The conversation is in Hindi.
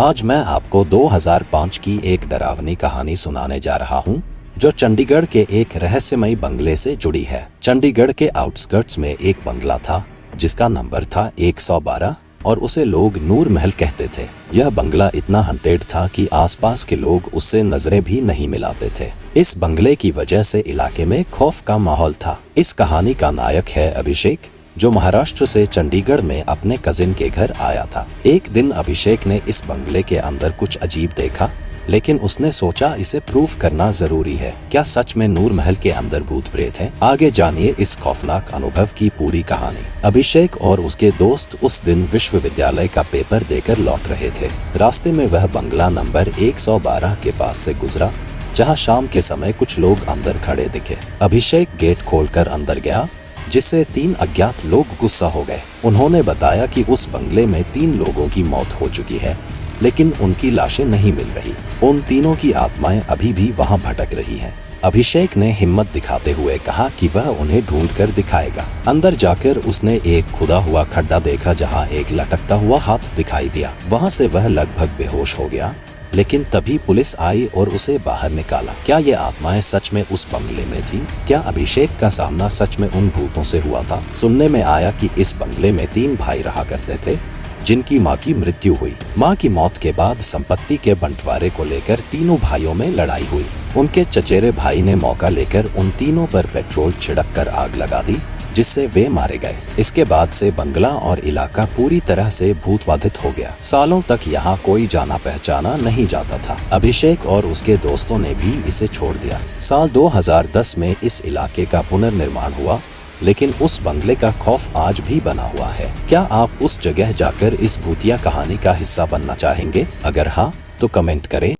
आज मैं आपको 2005 की एक डरावनी कहानी सुनाने जा रहा हूँ जो चंडीगढ़ के एक रहस्यमयी बंगले से जुड़ी है। चंडीगढ़ के आउटस्कर्ट्स में एक बंगला था जिसका नंबर था 112 और उसे लोग नूर महल कहते थे। यह बंगला इतना हंटेड था कि आसपास के लोग उससे नजरें भी नहीं मिलाते थे। इस बंगले की वजह से इलाके में खौफ का माहौल था। इस कहानी का नायक है अभिषेक, जो महाराष्ट्र से चंडीगढ़ में अपने कजिन के घर आया था। एक दिन अभिषेक ने इस बंगले के अंदर कुछ अजीब देखा, लेकिन उसने सोचा इसे प्रूव करना जरूरी है। क्या सच में नूर महल के अंदर भूत प्रेत हैं? आगे जानिए इस खौफनाक अनुभव की पूरी कहानी। अभिषेक और उसके दोस्त उस दिन विश्वविद्यालय का पेपर देकर लौट रहे थे। रास्ते में वह बंगला नंबर 112 के पास से गुजरा, जहाँ शाम के समय कुछ लोग अंदर खड़े दिखे। अभिषेक गेट खोलकर अंदर गया, जिससे 3 अज्ञात लोग गुस्सा हो गए। उन्होंने बताया कि उस बंगले में 3 लोगों की मौत हो चुकी है, लेकिन उनकी लाशें नहीं मिल रही। उन तीनों की आत्माएं अभी भी वहां भटक रही हैं। अभिषेक ने हिम्मत दिखाते हुए कहा कि वह उन्हें ढूंढकर दिखाएगा। अंदर जाकर उसने एक खुदा हुआ खड्डा देखा, जहां एक लटकता हुआ हाथ दिखाई दिया। वहां से वह लगभग बेहोश हो गया, लेकिन तभी पुलिस आई और उसे बाहर निकाला। क्या ये आत्माएं सच में उस बंगले में थी? क्या अभिषेक का सामना सच में उन भूतों से हुआ था? सुनने में आया कि इस बंगले में 3 भाई रहा करते थे, जिनकी मां की मृत्यु हुई। मां की मौत के बाद संपत्ति के बंटवारे को लेकर तीनों भाइयों में लड़ाई हुई। उनके चचेरे भाई ने मौका लेकर उन तीनों पर पेट्रोल छिड़क कर आग लगा दी, जिससे वे मारे गए। इसके बाद से बंगला और इलाका पूरी तरह से भूतबाधित हो गया। सालों तक यहाँ कोई जाना पहचाना नहीं जाता था। अभिषेक और उसके दोस्तों ने भी इसे छोड़ दिया। साल 2010 में इस इलाके का पुनर्निर्माण हुआ, लेकिन उस बंगले का खौफ आज भी बना हुआ है। क्या आप उस जगह जाकर इस भूतिया कहानी का हिस्सा बनना चाहेंगे? अगर हाँ, तो कमेंट करें।